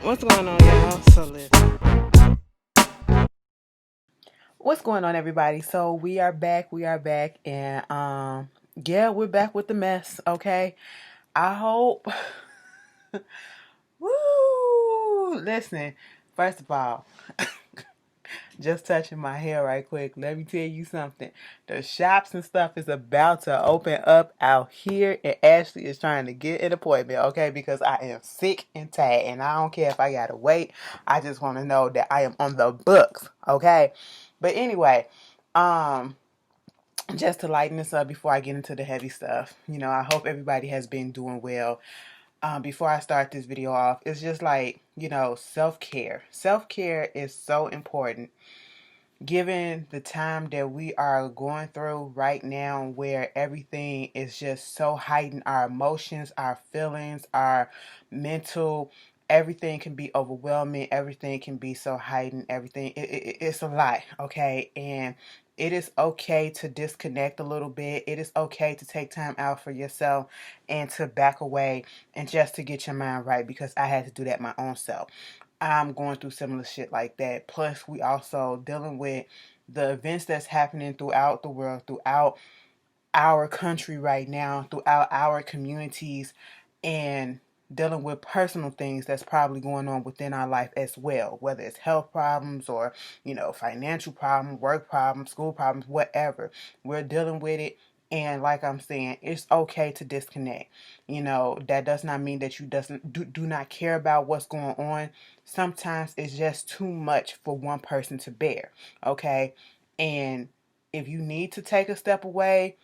What's going on, y'all? So listen. What's going on, everybody? So we are back. And yeah, we're back with the mess. Okay, I hope. Woo! Listen, first of all, just touching my hair right quick. Let me tell you something. The shops and stuff is about to open up out here, and Ashley is trying to get an appointment. Okay, because I am sick and tired, and I don't care if I gotta wait. I just want to know that I am on the books. Okay, but anyway, um just to lighten this up before I get into the heavy stuff, I hope everybody has been doing well. Before I start this video off, it's just like, self-care. Self-care is so important given the time that we are going through right now, where everything is just so heightened. Our emotions, our feelings, our mental, everything can be overwhelming. Everything can be so heightened. It's a lot. Okay. And it is okay to disconnect a little bit. It is okay to take time out for yourself and to back away and just to get your mind right, because I had to do that my own self. I'm going through similar shit like that. Plus, we also dealing with the events that's happening throughout the world, throughout our country right now, throughout our communities, and dealing with personal things that's probably going on within our life as well, whether it's health problems or, financial problems, work problems, school problems, whatever. We're dealing with it. And like I'm saying, it's okay to disconnect. That does not mean that you do not care about what's going on. Sometimes it's just too much for one person to bear. Okay. And if you need to take a step away,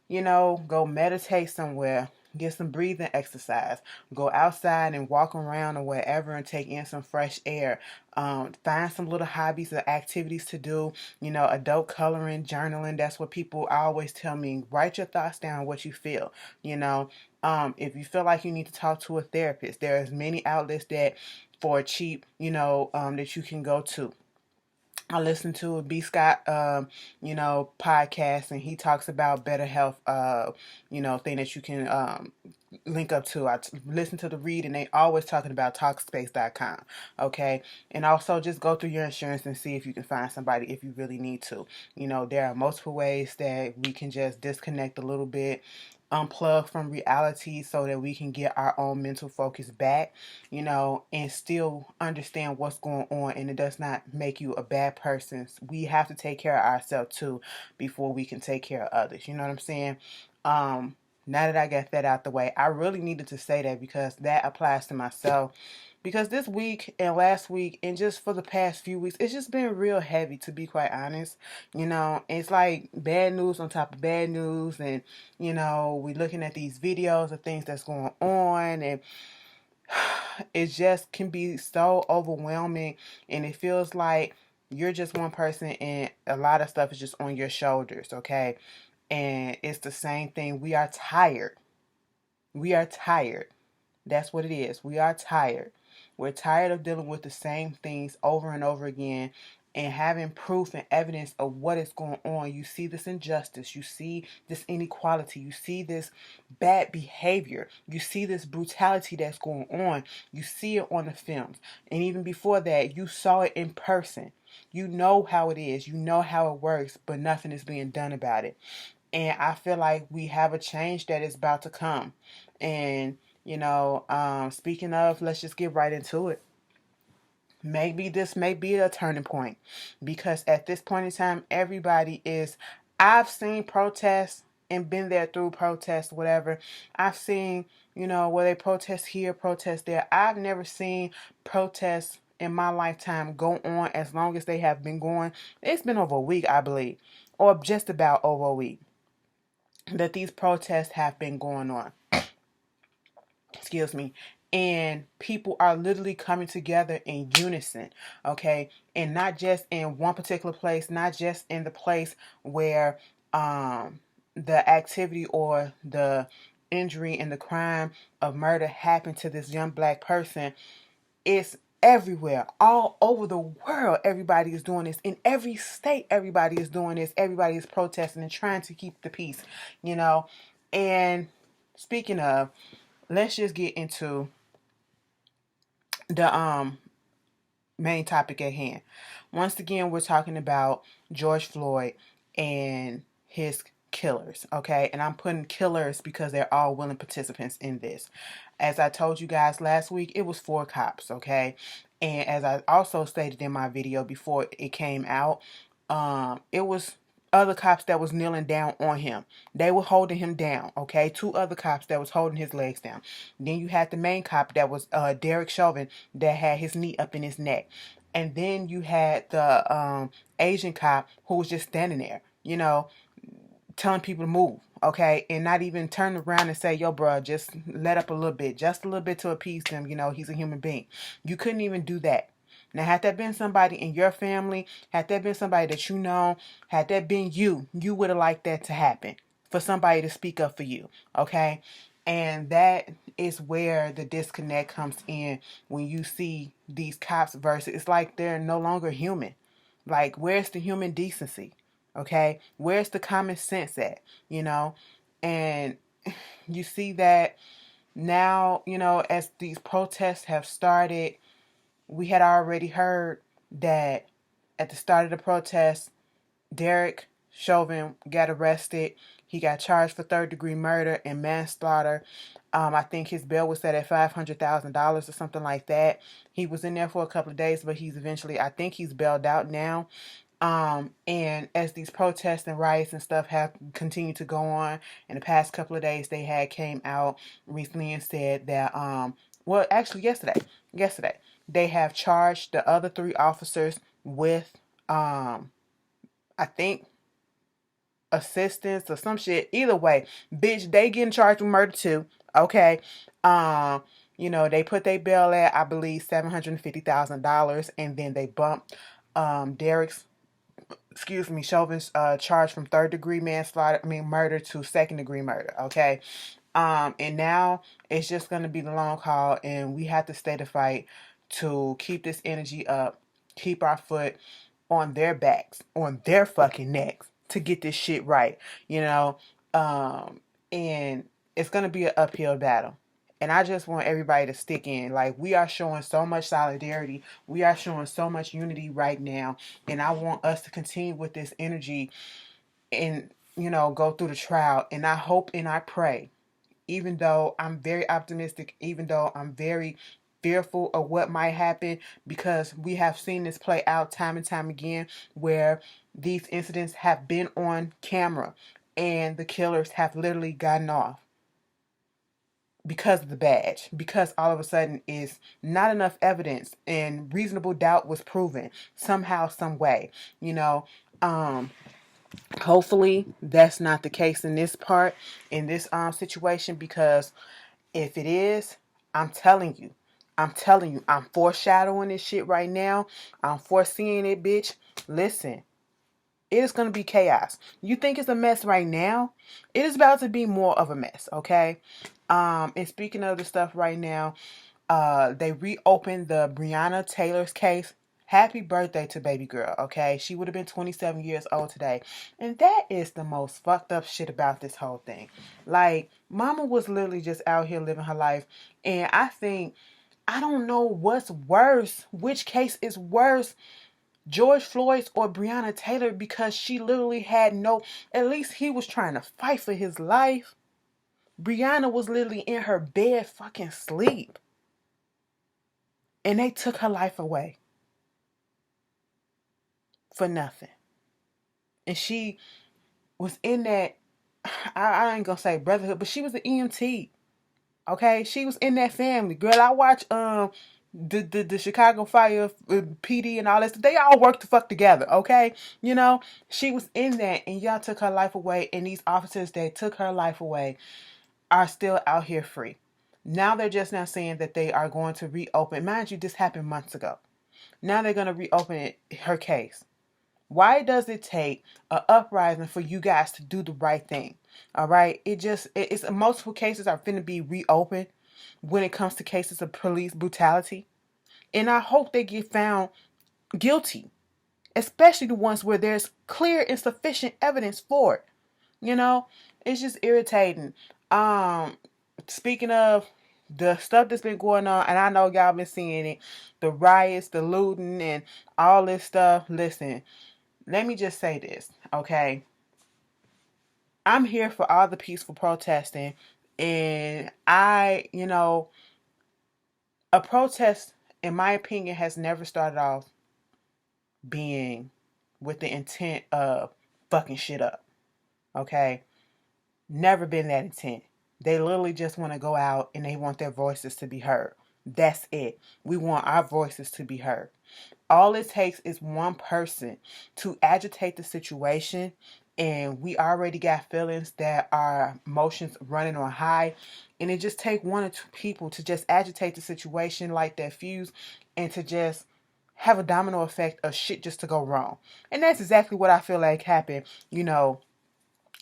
go meditate somewhere, get some breathing exercise, go outside and walk around or wherever and take in some fresh air. Find some little hobbies or activities to do, adult coloring, journaling. That's what people always tell me. Write your thoughts down, what you feel, if you feel like you need to talk to a therapist, there's many outlets that for cheap, that you can go to. I listen to a B. Scott, podcast, and he talks about better health, thing that you can link up to. Listen to the read, and they always talking about talkspace.com. Okay, and also just go through your insurance and see if you can find somebody if you really need to. There are multiple ways that we can just disconnect a little bit, unplug from reality so that we can get our own mental focus back, and still understand what's going on. And it does not make you a bad person. We have to take care of ourselves too before we can take care of others. You know what I'm saying? Now that I got that out the way, I really needed to say that because that applies to myself. Because this week and last week and just for the past few weeks, it's just been real heavy, to be quite honest. It's like bad news on top of bad news. And, we're looking at these videos of things that's going on. And it just can be so overwhelming. And it feels like you're just one person and a lot of stuff is just on your shoulders, okay? And it's the same thing. We are tired. We are tired. That's what it is. We are tired. We're tired of dealing with the same things over and over again and having proof and evidence of what is going on. You see this injustice. You see this inequality. You see this bad behavior. You see this brutality that's going on. You see it on the films. And even before that, you saw it in person. You know how it is. You know how it works, but nothing is being done about it. And I feel like we have a change that is about to come. And, speaking of, let's just get right into it. Maybe this may be a turning point because at this point in time, I've seen protests and been there through protests, whatever. I've seen, where they protest here, protest there. I've never seen protests in my lifetime go on as long as they have been going. It's been over a week, I believe, or just about over a week that these protests have been going on. Excuse me. And people are literally coming together in unison, okay? And not just in one particular place, not just in the place where the activity or the injury and the crime of murder happened to this young black person. It's everywhere, all over the world. Everybody is doing this. In every state, everybody is doing this. Everybody is protesting and trying to keep the peace, And speaking of, let's just get into the main topic at hand. Once again, we're talking about George Floyd and his killers, okay? And I'm putting killers because they're all willing participants in this. As I told you guys last week, it was 4 cops, okay? And as I also stated in my video before it came out, it was other cops that was kneeling down on him. They were holding him down, okay? 2 other cops that was holding his legs down. Then you had the main cop that was Derek Chauvin that had his knee up in his neck. And then you had the Asian cop who was just standing there, telling people to move, okay? And not even turn around and say, yo, bro, just let up a little bit, just a little bit to appease them. He's a human being. You couldn't even do that. Now, had that been somebody in your family, had that been somebody that you know, had that been you, you would have liked that to happen, for somebody to speak up for you, okay? And that is where the disconnect comes in when you see these cops versus, it's like they're no longer human. Like, where's the human decency? Okay? Where's the common sense at? And you see that now, as these protests have started, we had already heard that at the start of the protest, Derek Chauvin got arrested. He got charged for third-degree murder and manslaughter. I think his bail was set at $500,000 or something like that. He was in there for a couple of days, but I think he's bailed out now. And as these protests and riots and stuff have continued to go on, in the past couple of days, they had came out recently and said that, well, actually yesterday, they have charged the other 3 officers with, I think, assistance or some shit. Either way, bitch, they getting charged with murder too. Okay. They put their bail at, I believe, $750,000, and then they bumped Chauvin's charge from third-degree murder to second-degree murder. Okay. And now it's just gonna be the long haul, and we have to stay the fight to keep this energy up, keep our foot on their backs, on their fucking necks, to get this shit right, and it's gonna be an uphill battle. And I just want everybody to stick in. Like, we are showing so much solidarity. We are showing so much unity right now. And I want us to continue with this energy and, go through the trial. And I hope and I pray, even though I'm very optimistic, even though I'm very fearful of what might happen, because we have seen this play out time and time again, where these incidents have been on camera and the killers have literally gotten off because of the badge, because all of a sudden is not enough evidence and reasonable doubt was proven somehow, some way. Hopefully that's not the case in this situation, because if it is, I'm telling you, I'm foreshadowing this shit right now. I'm foreseeing it, bitch. Listen, it is going to be chaos. You think it's a mess right now? It is about to be more of a mess, okay? And speaking of the stuff right now, they reopened the Breonna Taylor's case. Happy birthday to baby girl, okay? She would have been 27 years old today. And that is the most fucked up shit about this whole thing. Like, mama was literally just out here living her life. And I don't know what's worse, which case is worse, George Floyd's or Breonna Taylor, because she literally had at least he was trying to fight for his life. Breonna was literally in her bed fucking sleep. And they took her life away. For nothing. And she was in that, I ain't gonna say brotherhood, but she was an EMT. Okay? She was in that family. Girl, I watch the Chicago Fire PD and all this. They all work the fuck together, okay? She was in that, and y'all took her life away, and these officers that took her life away are still out here free. Now they're just now saying that they are going to reopen. Mind you, this happened months ago. Now they're going to reopen her case. Why does it take an uprising for you guys to do the right thing? All right? It's multiple cases are finna be reopened when it comes to cases of police brutality. And I hope they get found guilty, especially the ones where there's clear and sufficient evidence for it. It's just irritating. Speaking of the stuff that's been going on, and I know y'all been seeing it, the riots, the looting, and all this stuff. Listen, let me just say this, okay? I'm here for all the peaceful protesting, and a protest, in my opinion, has never started off being with the intent of fucking shit up, okay? Never been that intent. They literally just want to go out and they want their voices to be heard. That's it. We want our voices to be heard. All it takes is one person to agitate the situation, and we already got feelings that our emotions running on high, and it just take one or two people to just agitate the situation like that fuse, and to just have a domino effect of shit just to go wrong. And that's exactly what I feel like happened,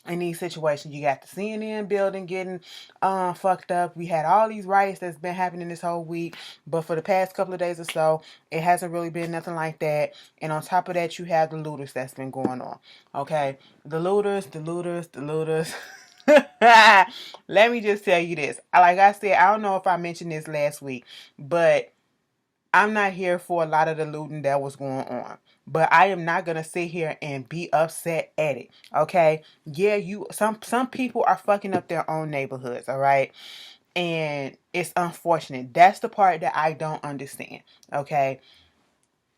in these situations. You got the CNN building getting fucked up. We had all these riots that's been happening this whole week, but for the past couple of days or so, it hasn't really been nothing like that. And on top of that, you have the looters that's been going on. Okay, the looters. Let me just tell you this. Like I said, I don't know if I mentioned this last week, but I'm not here for a lot of the looting that was going on. But I am not gonna sit here and be upset at it. Okay? Yeah, some people are fucking up their own neighborhoods, all right? And it's unfortunate. That's the part that I don't understand. Okay?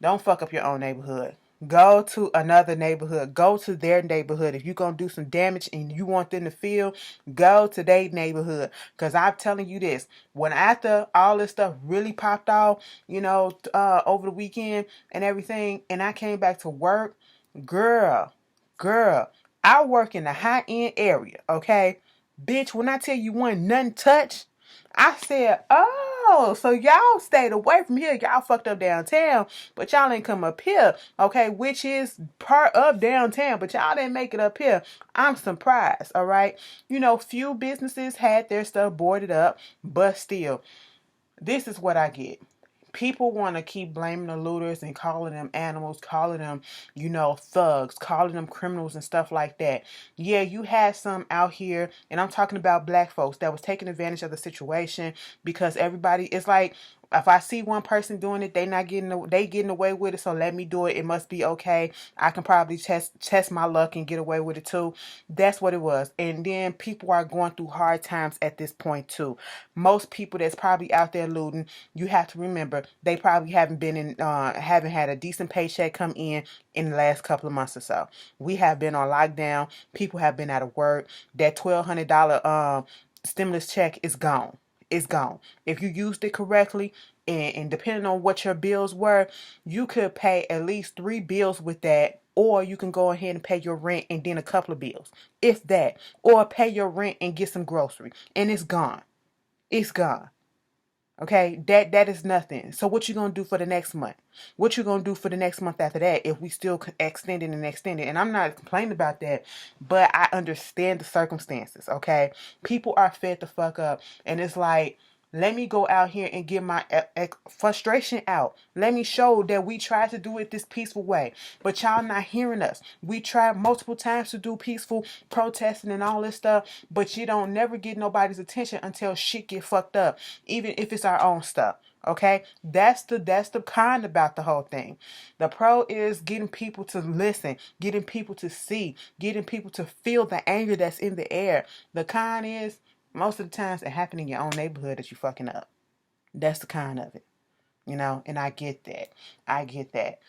Don't fuck up your own neighborhood. Go to another neighborhood. Go to their neighborhood. If you're going to do some damage and you want them to feel, go to their neighborhood. Because I'm telling you this, when after all this stuff really popped off, over the weekend and everything, and I came back to work, girl, I work in the high-end area, okay? Bitch, when I tell you wasn't nothing touched, I said, oh, so y'all stayed away from here. Y'all fucked up downtown, but y'all ain't come up here, okay, which is part of downtown, but y'all didn't make it up here. I'm surprised, all right? Few businesses had their stuff boarded up, but still, this is what I get. People want to keep blaming the looters and calling them animals, calling them, thugs, calling them criminals and stuff like that. Yeah, you had some out here, and I'm talking about black folks that was taking advantage of the situation, because everybody, it's like, if I see one person doing it, they getting away with it, so let me do it. It must be okay. I can probably test my luck and get away with it too. That's what it was. And then people are going through hard times at this point too. Most people that's probably out there looting, you have to remember, they probably haven't had a decent paycheck come in the last couple of months or so. We have been on lockdown. People have been out of work. That $1,200 stimulus check is gone. It's gone. If you used it correctly, and depending on what your bills were, you could pay at least 3 bills with that, or you can go ahead and pay your rent and then a couple of bills, if that, or pay your rent and get some grocery, and it's gone. It's gone. Okay, that is nothing. So what you gonna do for the next month? What you gonna do for the next month after that if we still extend it and extend it? And I'm not complaining about that, but I understand the circumstances, okay? People are fed the fuck up, and it's like, let me go out here and get my frustration out. Let me show that we tried to do it this peaceful way, but y'all not hearing us. We tried multiple times to do peaceful protesting and all this stuff, but you don't never get nobody's attention until shit get fucked up, even if it's our own stuff. Okay, that's the con about the whole thing. The pro is getting people to listen, getting people to see, getting people to feel the anger that's in the air. The con is, most of the times it happens in your own neighborhood that you fucking up. That's the kind of it, and I get that. I get that.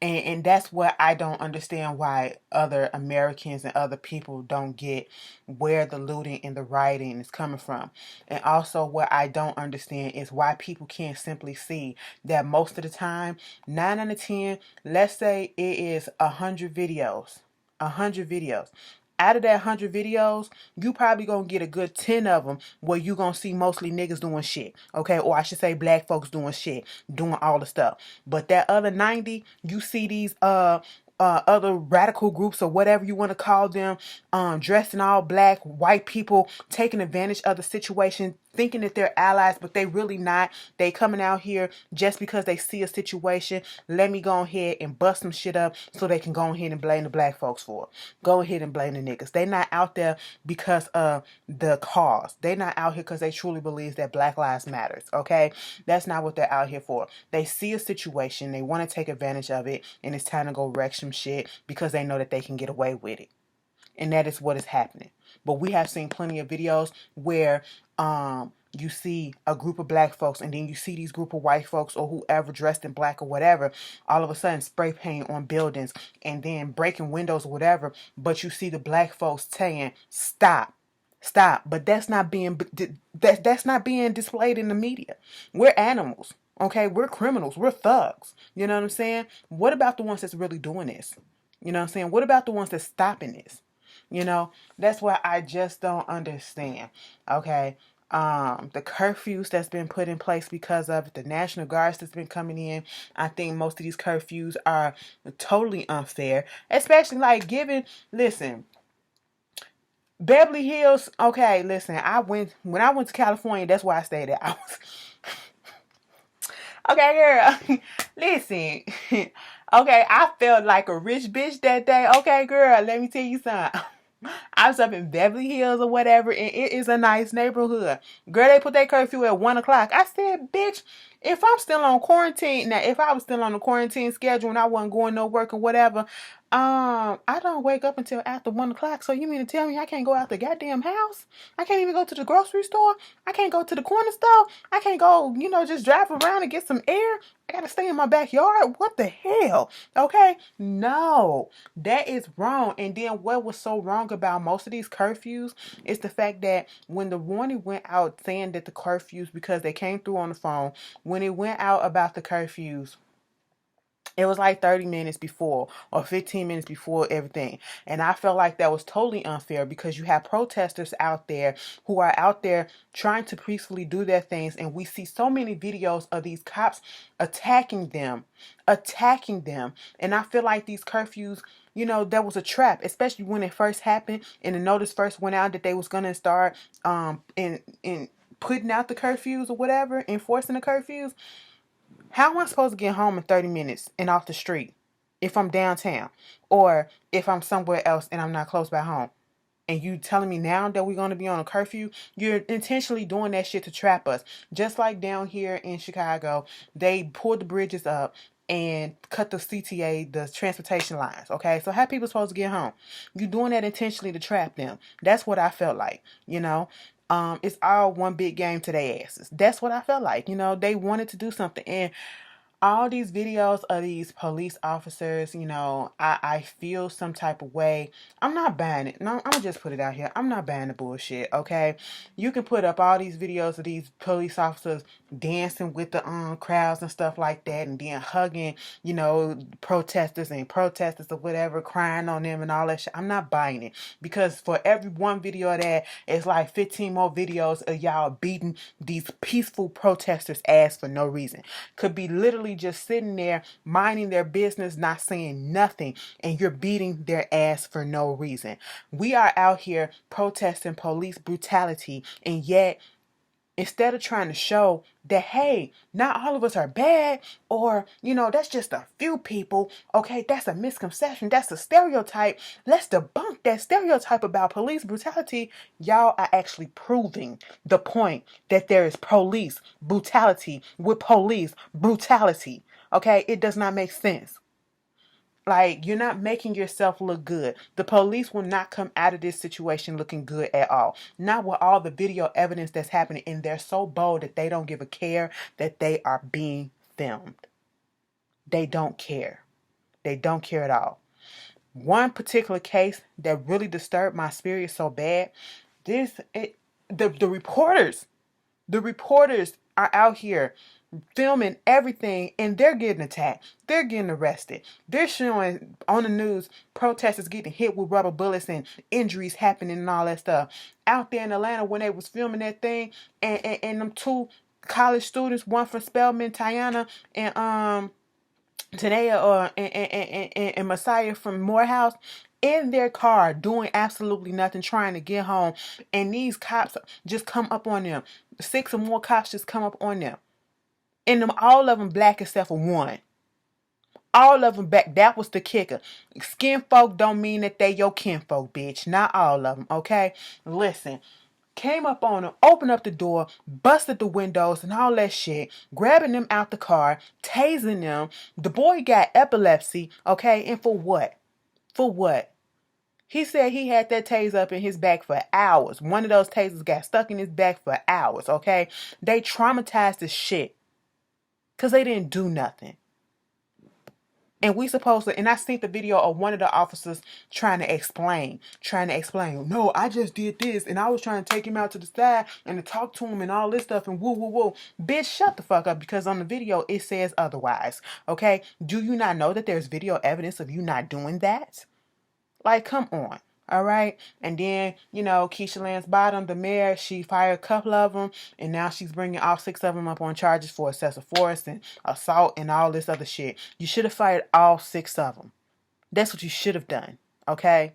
And that's what I don't understand, why other Americans and other people don't get where the looting and the rioting is coming from. And also what I don't understand is why people can't simply see that most of the time, 9 out of 10, let's say it is 100 videos. 100 videos. Out of that 100 videos, you probably gonna get a good 10 of them where you gonna see mostly niggas doing shit, okay? Or I should say black folks doing shit, doing all the stuff. But that other 90, you see these other radical groups or whatever you want to call them, dressed in all black, white people taking advantage of the situation, thinking that they're allies, but they really not. They coming out here just because they see a situation. Let me go ahead and bust some shit up so they can go ahead and blame the black folks for it. Go ahead and blame the niggas. They not out there because of the cause. They not out here because they truly believe that Black Lives Matters. Okay, that's not what they're out here for. They see a situation, they want to take advantage of it, and it's time to go wreck some shit because they know that they can get away with it. And that is what is happening. But we have seen plenty of videos where you see a group of black folks, and then you see these group of white folks or whoever dressed in black or whatever, all of a sudden spray paint on buildings and then breaking windows or whatever. But you see the black folks saying, stop. Stop. But that's not being displayed in the media. We're animals. Okay, we're criminals. We're thugs. You know what I'm saying? What about the ones that's really doing this? You know what I'm saying? What about the ones that's stopping this? You know, that's what I just don't understand. Okay. The curfews that's been put in place because of it, the National Guards that's been coming in. I think most of these curfews are totally unfair, especially like listen, Beverly Hills. Okay, listen, when I went to California, that's where I stayed at. I was okay, girl. Listen. Okay, I felt like a rich bitch that day. Okay, girl, let me tell you something. I was up in Beverly Hills or whatever, and it is a nice neighborhood. Girl, they put their curfew at 1 o'clock. I said, bitch, if I'm still on quarantine, now if I was still on the quarantine schedule and I wasn't going no work or whatever, I don't wake up until after 1 o'clock. So you mean to tell me I can't go out the goddamn house? I can't even go to the grocery store? I can't go to the corner store? I can't go, just drive around and get some air? I gotta stay in my backyard? What the hell? Okay? No, that is wrong. And then what was so wrong about most of these curfews is the fact that when the warning went out saying that the curfews, because they came through on the phone, when it went out about the curfews, it was like 30 minutes before or 15 minutes before everything. And I felt like that was totally unfair because you have protesters out there who are out there trying to peacefully do their things. And we see so many videos of these cops attacking them. And I feel like these curfews, that was a trap, especially when it first happened and the notice first went out that they was going to start in putting out the curfews or whatever, enforcing the curfews. How am I supposed to get home in 30 minutes and off the street if I'm downtown or if I'm somewhere else and I'm not close by home? And you telling me now that we're going to be on a curfew? You're intentionally doing that shit to trap us. Just like down here in Chicago, they pulled the bridges up and cut the CTA, the transportation lines. Okay, so how people supposed to get home? You're doing that intentionally to trap them. That's what I felt like, it's all one big game to their asses. That's what I felt like. They wanted to do something. And all these videos of these police officers, I feel some type of way. I'm not buying it. No, I'm gonna just put it out here. I'm not buying the bullshit, okay? You can put up all these videos of these police officers dancing with the crowds and stuff like that, and then hugging, protesters or whatever, crying on them and all that shit. I'm not buying it because for every one video of that, it's like 15 more videos of y'all beating these peaceful protesters' ass for no reason. Could be literally just sitting there minding their business, not saying nothing, and you're beating their ass for no reason. We are out here protesting police brutality, and yet instead of trying to show that, hey, not all of us are bad, or, that's just a few people, okay, that's a misconception, that's a stereotype, let's debunk that stereotype about police brutality. Y'all are actually proving the point that there is police brutality with police brutality, okay? It does not make sense. Like, you're not making yourself look good. The police will not come out of this situation looking good at all. Not with all the video evidence that's happening. And they're so bold that they don't give a care that they are being filmed. They don't care. They don't care at all. One particular case that really disturbed my spirit so bad, the reporters are out here filming everything, and they're getting attacked. They're getting arrested. They're showing on the news protesters getting hit with rubber bullets and injuries happening and all that stuff. Out there in Atlanta when they was filming that thing, and them two college students, one from Spelman, Tiana, and Tanea and Messiah from Morehouse, in their car doing absolutely nothing, trying to get home, and these cops just come up on them. 6 or more cops just come up on them. And them, all of them black except for one. All of them back. That was the kicker. Skin folk don't mean that they your kinfolk, bitch. Not all of them, okay? Listen. Came up on them, opened up the door, busted the windows and all that shit, grabbing them out the car, tasing them. The boy got epilepsy, okay? And for what? For what? He said he had that taser up in his back for hours. One of those tasers got stuck in his back for hours, okay? They traumatized the shit because they didn't do nothing. And we supposed to, and I seen the video of one of the officers trying to explain, no, I just did this, and I was trying to take him out to the side and to talk to him and all this stuff and woo, woo, woo. Bitch, shut the fuck up, because on the video it says otherwise, okay? Do you not know that there's video evidence of you not doing that? Like, come on. All right. And then, Keisha Lance Bottom, the mayor, she fired a couple of them. And now she's bringing all 6 of them up on charges for excessive force and assault and all this other shit. You should have fired all 6 of them. That's what you should have done. Okay.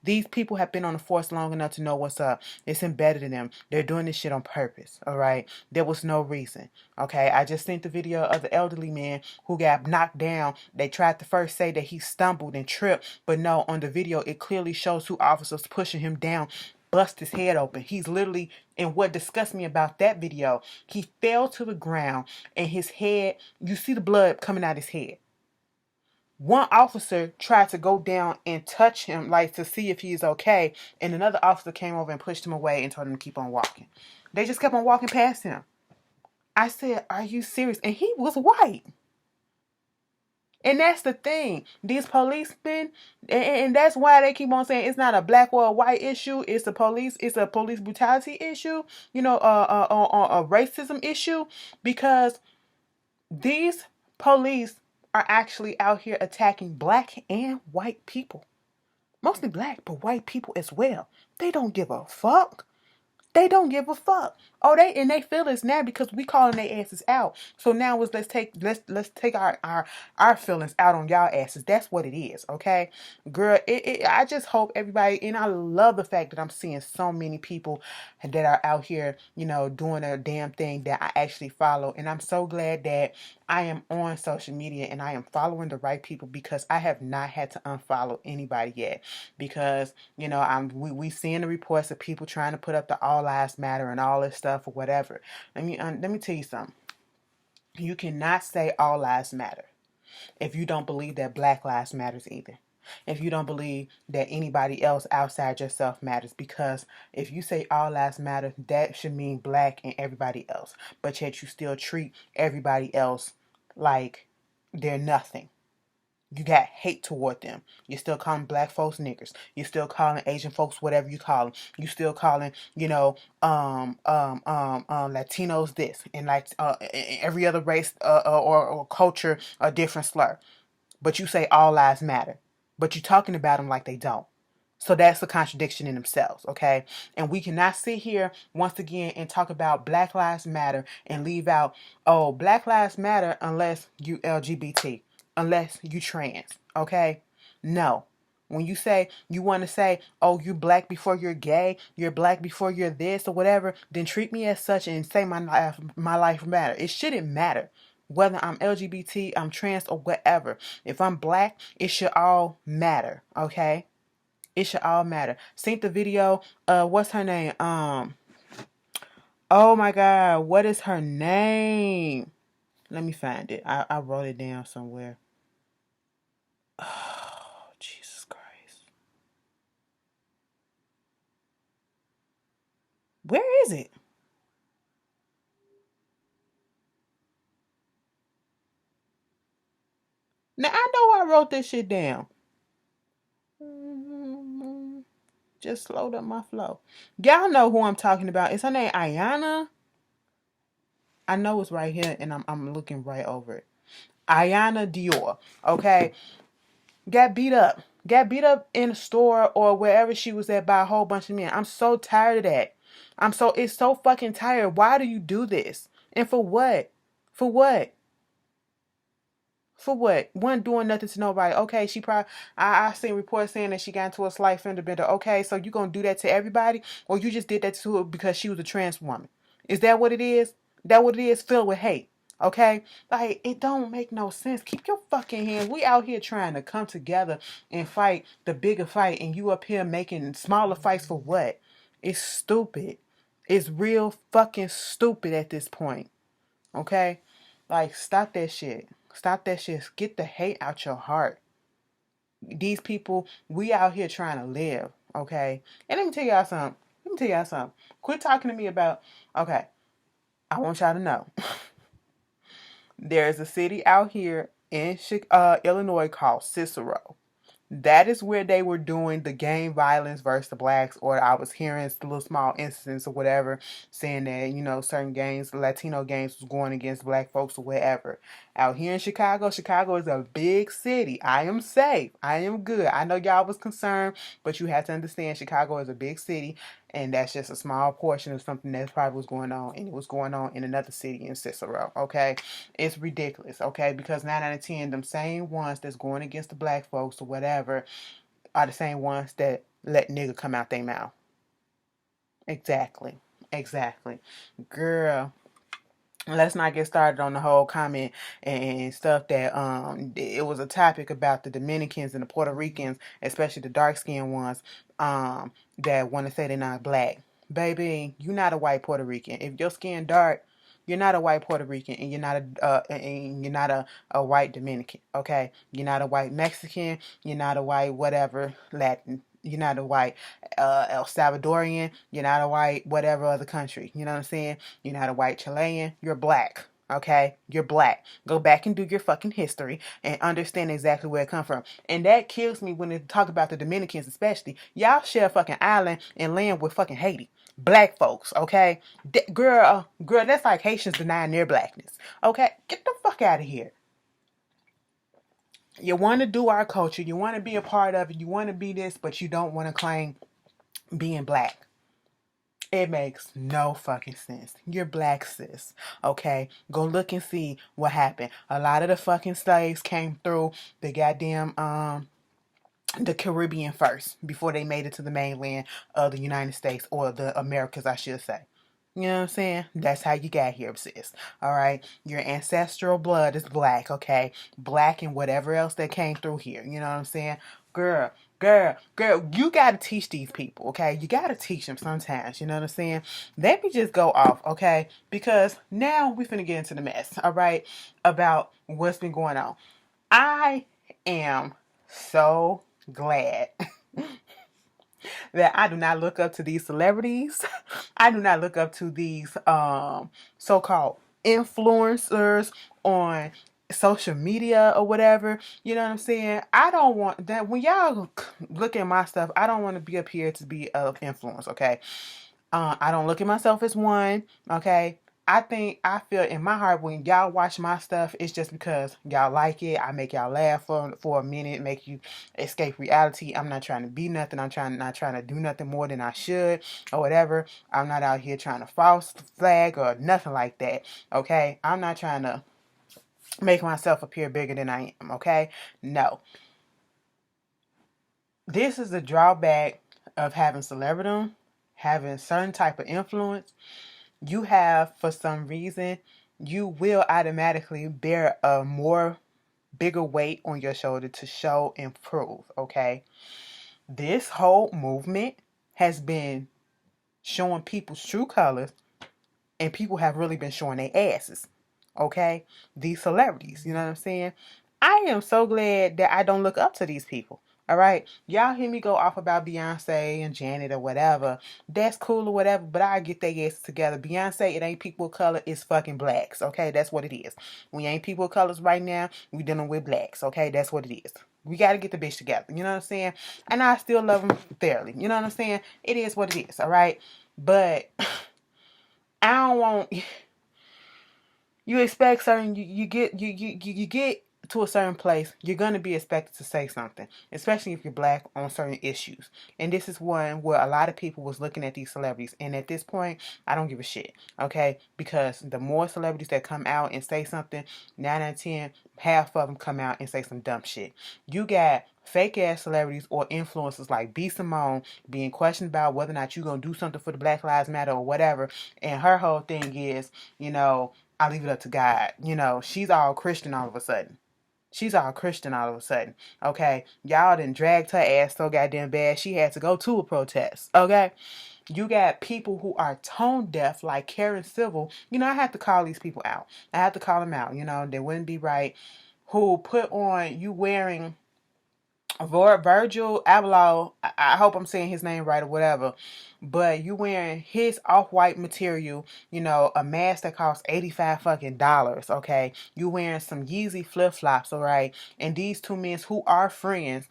These people have been on the force long enough to know what's up. It's embedded in them. They're doing this shit on purpose. All right. There was no reason. Okay. I just sent the video of the elderly man who got knocked down. They tried to first say that he stumbled and tripped. But no, on the video, it clearly shows 2 officers pushing him down, bust his head open. He's literally, and what disgusts me about that video, he fell to the ground and his head, you see the blood coming out his head. One officer tried to go down and touch him, like to see if he's okay, and another officer came over and pushed him away and told him to keep on walking. They just kept on walking past him. I said, are you serious? And he was white. And that's the thing. These policemen, and that's why they keep on saying it's not a black or a white issue. It's a police brutality issue, a racism issue, because these police are actually out here attacking black and white people. Mostly black, but white people as well. They don't give a fuck. They don't give a fuck. Oh, they feel it's now because we calling their asses out. So now let's take our feelings out on y'all asses. That's what it is, okay? Girl, I just hope everybody, and I love the fact that I'm seeing so many people that are out here, doing a damn thing that I actually follow. And I'm so glad that I am on social media and I am following the right people, because I have not had to unfollow anybody yet. Because, we seeing the reports of people trying to put up the All Lives Matter and all this stuff or whatever. Let me tell you something. You cannot say all lives matter if you don't believe that Black Lives Matters either. If you don't believe that anybody else outside yourself matters. Because if you say all lives matter, that should mean black and everybody else. But yet you still treat everybody else like they're nothing. You got hate toward them. You're still calling black folks niggers. You're still calling Asian folks whatever you call them. You still calling, Latinos this, and like every other race or culture a different slur. But you say all lives matter. But you're talking about them like they don't. So that's a contradiction in themselves, okay? And we cannot sit here once again and talk about Black Lives Matter and leave out, oh, Black Lives Matter unless you LGBT, unless you trans, okay? No. When you want to say, oh, you're black before you're gay, you're black before you're this or whatever, then treat me as such and say my life matter. It shouldn't matter. Whether I'm LGBT, I'm trans, or whatever. If I'm black, it should all matter, okay? It should all matter. Seen the video, what's her name? Oh my God, what is her name? Let me find it. I wrote it down somewhere. Oh, Jesus Christ. Where is it? Now, I know I wrote this shit down. Just slowed up my flow. Y'all know who I'm talking about. Is her name Ayana? I know it's right here, and I'm looking right over it. Ayana Dior. Okay. Got beat up. Got beat up in a store or wherever she was at by a whole bunch of men. I'm so tired of that. It's so fucking tired. Why do you do this? And for what? For what? For what? Wasn't doing nothing to nobody. Okay, she probably, I seen reports saying that she got into a slight fender bender. Okay, so you gonna do that to everybody? Or you just did that to her because she was a trans woman? Is that what it is? That what it is? Filled with hate. Okay? Like, it don't make no sense. Keep your fucking hands. We out here trying to come together and fight the bigger fight, and you up here making smaller fights for what? It's stupid. It's real fucking stupid at this point. Okay? Like, stop that shit. Stop that shit. Get the hate out your heart. These people, we out here trying to live. Okay? And let me tell y'all something. Quit talking to me about, okay, I want y'all to know. There's a city out here in Illinois called Cicero. That is where they were doing the gang violence versus the blacks, or I was hearing little small incidents or whatever, saying that, you know, certain gangs, Latino gangs was going against black folks or whatever. Out here in Chicago, Chicago is a big city. I am safe. I am good. I know y'all was concerned, but you have to understand Chicago is a big city, and that's just a small portion of something that probably was going on, and it was going on in another city in Cicero, okay? It's ridiculous, okay? Because 9 out of 10, them same ones that's going against the black folks or whatever are the same ones that let nigga come out their mouth. Exactly. Girl, let's not get started on the whole comment and stuff that it was a topic about the Dominicans and the Puerto Ricans, especially the dark skinned ones, that want to say they're not black. Baby, you're not a white Puerto Rican. If your skin dark, you're not a white Puerto Rican, and you're not a white Dominican. Okay, you're not a white Mexican. You're not a white whatever Latin. You're not a white El Salvadorian. You're not a white whatever other country. You know what I'm saying? You're not a white Chilean. You're black. Okay? You're black. Go back and do your fucking history and understand exactly where it come from. And that kills me when they talk about the Dominicans especially. Y'all share a fucking island and land with fucking Haiti. Black folks, okay? Girl, that's like Haitians denying their blackness. Okay? Get the fuck out of here. You want to do our culture. You want to be a part of it. You want to be this, but you don't want to claim being black. It makes no fucking sense. You're black, sis. Okay? Go look and see what happened. A lot of the fucking slaves came through the goddamn, the Caribbean first before they made it to the mainland of the United States, or the Americas, I should say. You know what I'm saying? That's how you got here, sis. Alright? Your ancestral blood is black, okay? Black and whatever else that came through here. You know what I'm saying? Girl, you gotta teach these people, okay? You gotta teach them sometimes, you know what I'm saying? Let me just go off, okay? Because now we finna get into the mess, alright? About what's been going on. I am so glad that I do not look up to these celebrities. I do not look up to these so-called influencers on social media or whatever. You know what I'm saying? I don't want that. When y'all look at my stuff, I don't want to be up here to be of influence, okay? I don't look at myself as one, okay? I feel in my heart when y'all watch my stuff, it's just because y'all like it. I make y'all laugh for a minute, make you escape reality. I'm not trying to be nothing. Not trying to do nothing more than I should or whatever. I'm not out here trying to false flag or nothing like that. Okay? I'm not trying to make myself appear bigger than I am. Okay? No. This is the drawback of having celebrity, having certain type of influence. You have, for some reason, you will automatically bear a more bigger weight on your shoulder to show and prove, okay? This whole movement has been showing people's true colors, and people have really been showing their asses, okay? These celebrities, you know what I'm saying? I am so glad that I don't look up to these people. All right, y'all hear me go off about Beyonce and Janet or whatever. That's cool or whatever, but I get their asses together. Beyonce, it ain't people of color, it's fucking blacks. Okay, that's what it is. We ain't people of colors right now. We dealing with blacks. Okay, that's what it is. We got to get the bitch together. You know what I'm saying? And I still love them fairly. You know what I'm saying? It is what it is. All right, but I don't want. You expect certain. You get to a certain place, you're going to be expected to say something, especially if you're black on certain issues. And this is one where a lot of people was looking at these celebrities. And at this point, I don't give a shit, okay? Because the more celebrities that come out and say something, 9 out of 10, half of them come out and say some dumb shit. You got fake ass celebrities or influencers like B. Simone being questioned about whether or not you're going to do something for the Black Lives Matter or whatever. And her whole thing is, I leave it up to God. She's all Christian all of a sudden. She's all Christian all of a sudden. Okay? Y'all done dragged her ass so goddamn bad she had to go to a protest. Okay? You got people who are tone deaf like Karen Civil. I have to call these people out. I have to call them out. They wouldn't be right. Who put on you wearing Virgil Abloh, I hope I'm saying his name right or whatever, but you wearing his off-white material, a mask that costs $85 fucking dollars, okay? You wearing some Yeezy flip-flops, all right? And these two men who are friends,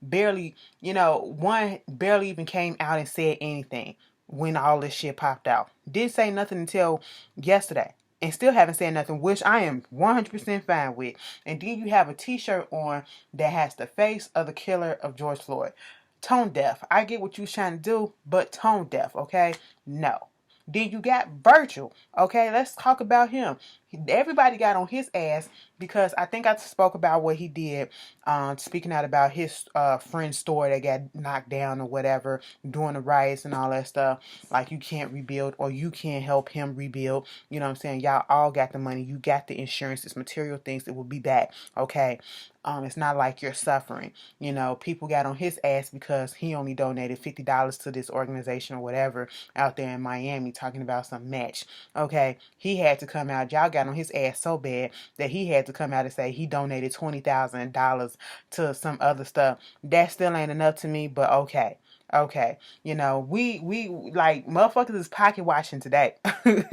barely, one barely even came out and said anything when all this shit popped out. Didn't say nothing until yesterday. And still haven't said nothing, which I am 100% fine with. And then you have a t-shirt on that has the face of the killer of George Floyd. Tone deaf. I get what you was trying to do, but tone deaf, okay? No. Then you got Virgil, okay? Let's talk about him. Everybody got on his ass because I think I spoke about what he did, speaking out about his friend's store that got knocked down or whatever, during the riots and all that stuff. Like, you can't rebuild or you can't help him rebuild. You know what I'm saying? Y'all all got the money. You got the insurance. It's material things that will be back, okay? It's not like you're suffering. People got on his ass because he only donated $50 to this organization or whatever out there in Miami talking about some match. Okay, he had to come out. Y'all got on his ass so bad that he had to come out and say he donated $20,000 to some other stuff. That still ain't enough to me, but okay. Okay, we like motherfuckers is pocket watching today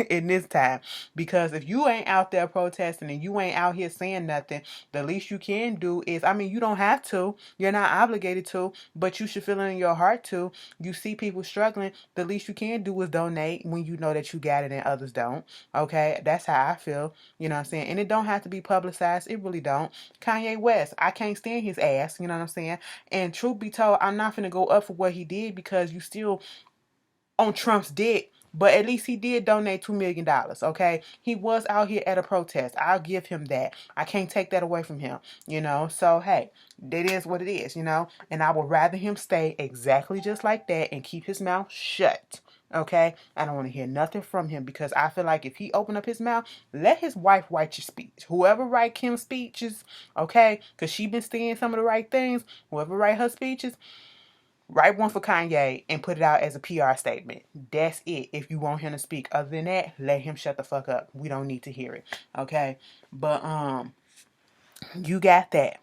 in this time, because if you ain't out there protesting and you ain't out here saying nothing, the least you can do is, you don't have to, you're not obligated to, but you should feel it in your heart to. You see people struggling, the least you can do is donate when you know that you got it and others don't. Okay, that's how I feel. You know what I'm saying? And it don't have to be publicized. It really don't. Kanye West, I can't stand his ass. You know what I'm saying? And truth be told, I'm not finna go up for what he did because you still on Trump's dick. But at least he did donate $2 million, okay? He was out here at a protest. I'll give him that. I can't take that away from him, So, hey, it is what it is, And I would rather him stay exactly just like that and keep his mouth shut, okay? I don't want to hear nothing from him because I feel like if he open up his mouth, let his wife write your speech. Whoever write Kim's speeches, okay? Because she been saying some of the right things. Whoever write her speeches, write one for Kanye and put it out as a PR statement. That's it. If you want him to speak. Other than that, let him shut the fuck up. We don't need to hear it. Okay? But you got that.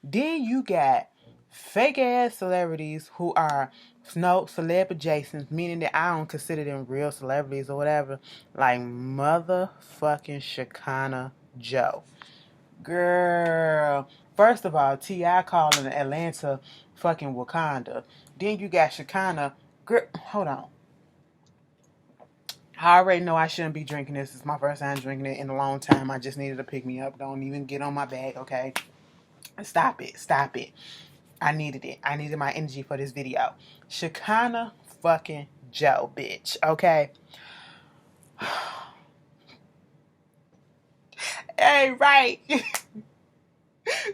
Then you got fake ass celebrities who are celeb adjacent, meaning that I don't consider them real celebrities or whatever. Like motherfucking Shekinah Joe. Girl, first of all, T.I. calling Atlanta fucking Wakanda. Then you got Shekinah. Girl, hold on. I already know I shouldn't be drinking this. It's my first time drinking it in a long time. I just needed to pick me up. Don't even get on my bag, okay? Stop it. Stop it. I needed it. I needed my energy for this video. Shekinah fucking Joe, bitch, okay? Hey, right.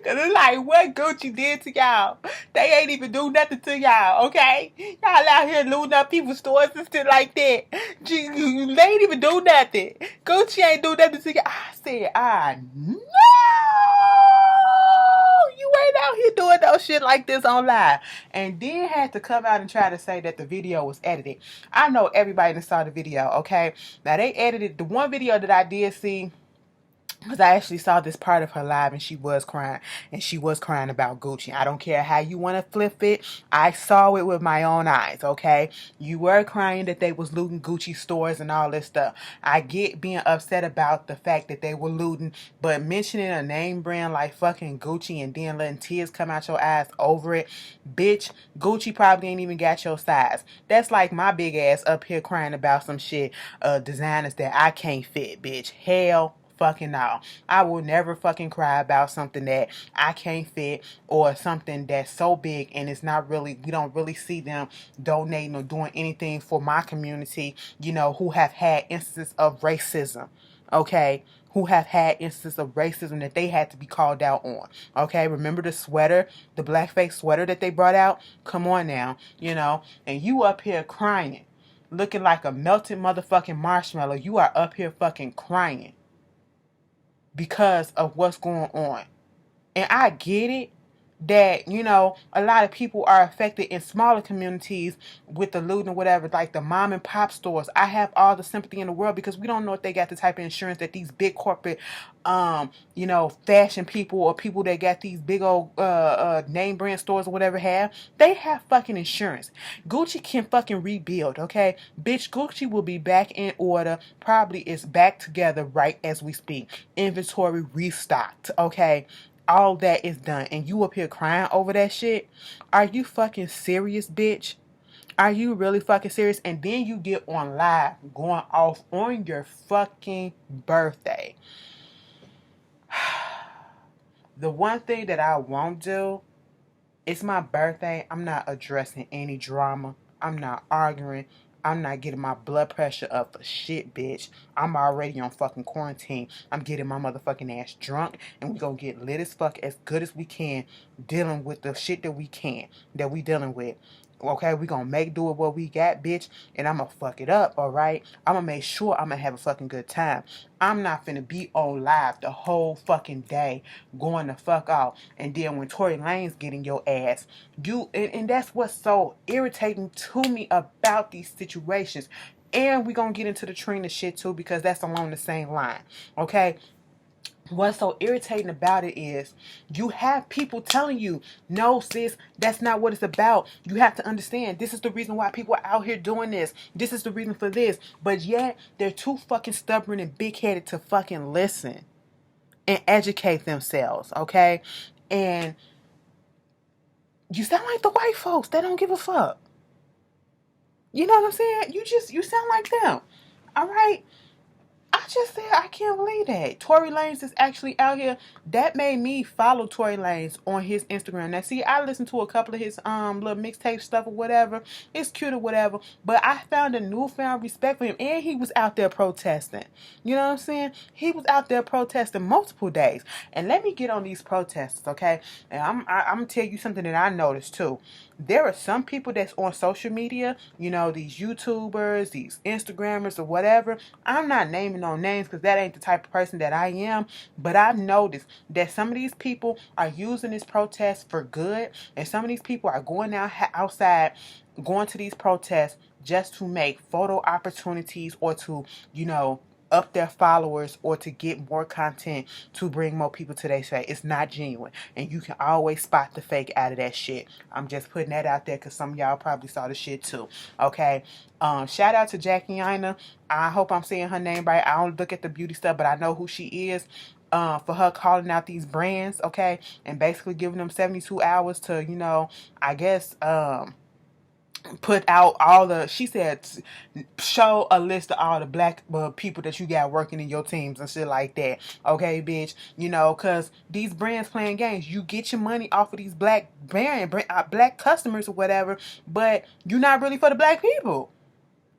Cause it's like what Gucci did to y'all. They ain't even do nothing to y'all, okay? Y'all out here looting up people's stores and shit like that. They ain't even do nothing. Gucci ain't do nothing to y'all. I said, no! You ain't out here doing no shit like this on live. And then had to come out and try to say that the video was edited. I know everybody that saw the video, okay? Now they edited the one video that I did see. Because I actually saw this part of her live and she was crying. And she was crying about Gucci. I don't care how you want to flip it. I saw it with my own eyes, okay? You were crying that they was looting Gucci stores and all this stuff. I get being upset about the fact that they were looting. But mentioning a name brand like fucking Gucci and then letting tears come out your eyes over it. Bitch, Gucci probably ain't even got your size. That's like my big ass up here crying about some shit, designers that I can't fit, bitch. Hell fucking all. I will never fucking cry about something that I can't fit, or something that's so big and it's not really, we don't really see them donating or doing anything for my community, you know, who have had instances of racism, okay? Who have had instances of racism that they had to be called out on. Okay, remember the sweater, the blackface sweater that they brought out? Come on now, you know, and you up here crying, looking like a melted motherfucking marshmallow. You are up here fucking crying because of what's going on. And I get it that, you know, a lot of people are affected in smaller communities with the looting or whatever, like the mom and pop stores. I have all the sympathy in the world because we don't know if they got the type of insurance that these big corporate, you know, fashion people or people that got these big old name brand stores or whatever have. They have fucking insurance. Gucci can fucking rebuild, okay? Bitch, Gucci will be back in order. Probably is back together right as we speak. Inventory restocked, okay? All that is done, and you up here crying over that shit? Are you fucking serious, bitch? Are you really fucking serious? And then you get on live going off on your fucking birthday. The one thing that I won't do, it's my birthday. I'm not addressing any drama. I'm not arguing. I'm not getting my blood pressure up for shit, bitch. I'm already on fucking quarantine. I'm getting my motherfucking ass drunk, and we gonna get lit as fuck as good as we can, dealing with the shit that we can, that we dealing with. Okay, we gonna make do with what we got, bitch, and I'm gonna fuck it up, alright? I'm gonna make sure I'm gonna have a fucking good time. I'm not finna be on live the whole fucking day going the fuck off. And then when Tory Lane's getting your ass, and that's what's so irritating to me about these situations. And we gonna get into the Trina shit too, because that's along the same line, okay? What's so irritating about it is you have people telling you, no, sis, that's not what it's about. You have to understand, this is the reason why people are out here doing this. This is the reason for this. But yet, they're too fucking stubborn and big-headed to fucking listen and educate themselves, okay? And you sound like the white folks. They don't give a fuck. You know what I'm saying? You sound like them. All right? I just said I can't believe that Tory Lanez is actually out here. That made me follow Tory Lanez on his Instagram. Now, see, I listened to a couple of his little mixtape stuff or whatever. It's cute or whatever, but I found a newfound respect for him, and he was out there protesting. You know what I'm saying? He was out there protesting multiple days. And let me get on these protesters, okay? And I'm gonna tell you something that I noticed too. There are some people that's on social media, you know, these YouTubers, these Instagrammers or whatever. I'm not naming no names because that ain't the type of person that I am. But I've noticed that some of these people are using this protest for good. And some of these people are going outside, going to these protests just to make photo opportunities or to, you know, up their followers or to get more content to bring more people to their site. It's not genuine. And you can always spot the fake out of that shit. I'm just putting that out there because some of y'all probably saw the shit too. Okay. Shout out to Jackie Ina. I hope I'm saying her name right. I don't look at the beauty stuff, but I know who she is. For her calling out these brands, okay, and basically giving them 72 hours to, you know, I guess, put out all the, she said, show a list of all the black people that you got working in your teams and shit like that. Okay, bitch, you know, because these brands playing games. You get your money off of these black black customers or whatever, but you're not really for the black people.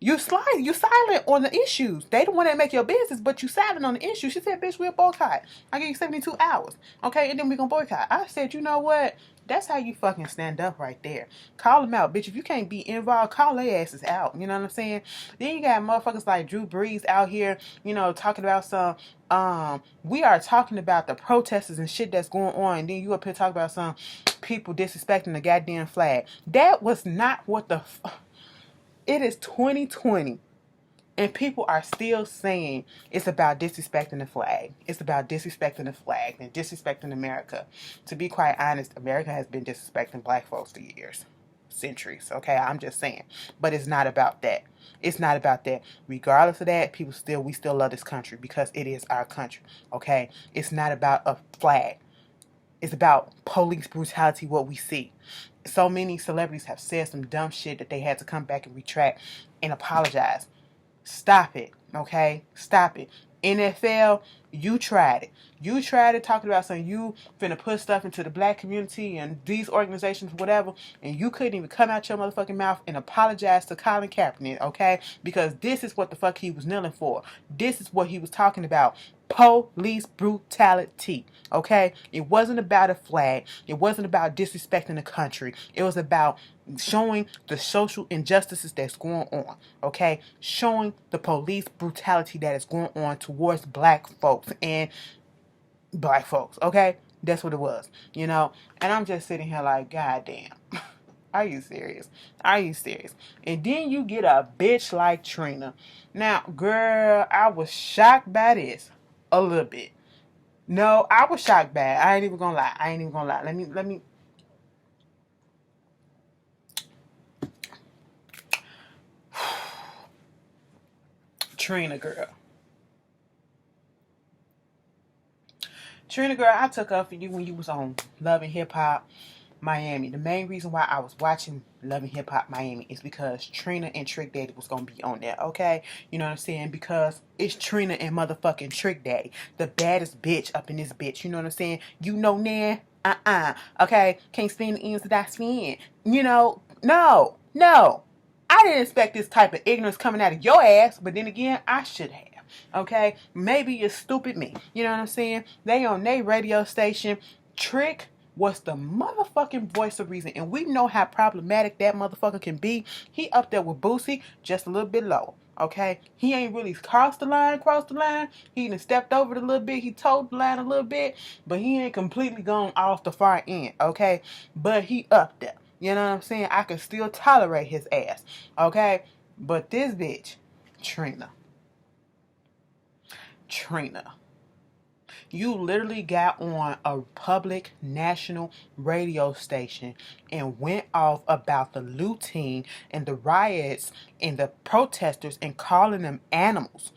You silent on the issues. They the one that make your business, but you silent on the issue. She said, bitch, we'll boycott. I give you 72 hours. Okay, and then we gonna boycott. I said, you know what? That's how you fucking stand up right there. Call them out, bitch. If you can't be involved, call their asses out. You know what I'm saying? Then you got motherfuckers like Drew Brees out here, you know, talking about some, we are talking about the protesters and shit that's going on. And then you up here talking about some people disrespecting the goddamn flag. That was not what the... It is 2020, and people are still saying it's about disrespecting the flag. It's about disrespecting the flag and disrespecting America. To be quite honest, America has been disrespecting black folks for years, centuries, okay? I'm just saying. But it's not about that. It's not about that. Regardless of that, we still love this country because it is our country, okay? It's not about a flag. It's about police brutality, what we see. So many celebrities have said some dumb shit that they had to come back and retract and apologize. Stop it, okay? Stop it. NFL, you tried it. You tried it talking about saying you finna put stuff into the black community and these organizations, whatever, and you couldn't even come out your motherfucking mouth and apologize to Colin Kaepernick, okay? Because this is what the fuck he was kneeling for. This is what he was talking about. Police brutality, okay? It wasn't about a flag. It wasn't about disrespecting the country. It was about showing the social injustices that's going on, okay? Showing the police brutality that is going on towards black folks and black folks, okay? That's what it was, you know? And I'm just sitting here like, God damn. Are you serious? Are you serious? And then you get a bitch like Trina. Now, girl, I was shocked by this a little bit. No, I was shocked by it. I ain't even gonna lie. I ain't even gonna lie. Let me. Trina, girl. Trina, girl, I took up for you when you was on Love and Hip Hop Miami. The main reason why I was watching Love and Hip Hop Miami is because Trina and Trick Daddy was gonna be on there, okay? You know what I'm saying? Because it's Trina and motherfucking Trick Daddy, the baddest bitch up in this bitch. You know what I'm saying? You know, Nan. Okay? Can't spin the ends that I spin. You know, no. I didn't expect this type of ignorance coming out of your ass, but then again, I should have. Okay? Maybe you're stupid me. You know what I'm saying? They on their radio station. Trick was the motherfucking voice of reason. And we know how problematic that motherfucker can be. He up there with Boosie, just a little bit lower. Okay? He ain't really crossed the line. He done stepped over it a little bit. He toed the line a little bit. But he ain't completely gone off the far end. Okay? But he up there. You know what I'm saying? I can still tolerate his ass. Okay? But this bitch, Trina. You literally got on a public national radio station and went off about the looting and the riots and the protesters and calling them animals.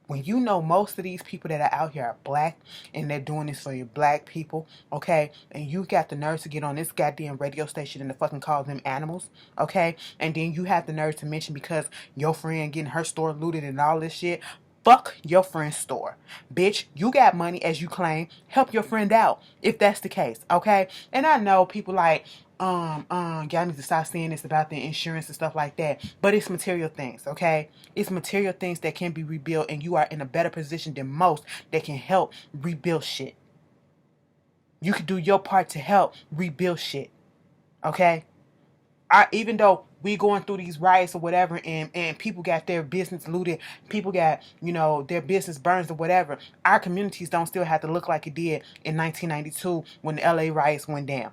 When you know most of these people that are out here are black and they're doing this for your black people, okay? And you got the nerve to get on this goddamn radio station and to fucking call them animals, okay? And then you have the nerve to mention because your friend getting her store looted and all this shit. Fuck your friend's store. Bitch, you got money as you claim. Help your friend out if that's the case, okay? And I know people like, y'all need to stop saying this about the insurance and stuff like that. But it's material things, okay? It's material things that can be rebuilt, and you are in a better position than most that can help rebuild shit. You can do your part to help rebuild shit, okay? Even though we going through these riots or whatever, and people got their business looted, people got, you know, their business burns or whatever, our communities don't still have to look like it did in 1992 when the LA riots went down.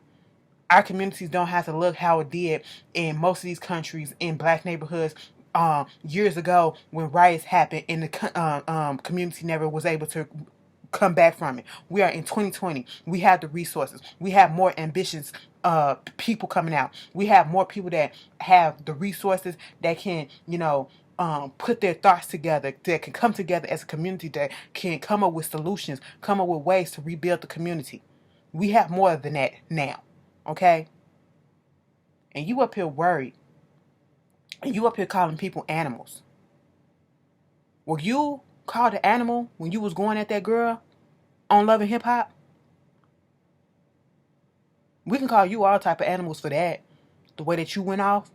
Our communities don't have to look how it did in most of these countries in black neighborhoods years ago when riots happened and the community never was able to come back from it. We are in 2020. We have the resources. We have more ambitious people coming out. We have more people that have the resources that can, you know, put their thoughts together, that can come together as a community, that can come up with solutions, come up with ways to rebuild the community. We have more than that now. Okay? And you up here worried. And you up here calling people animals. Were you called an animal when you was going at that girl on Love and Hip Hop? We can call you all type of animals for that. The way that you went off,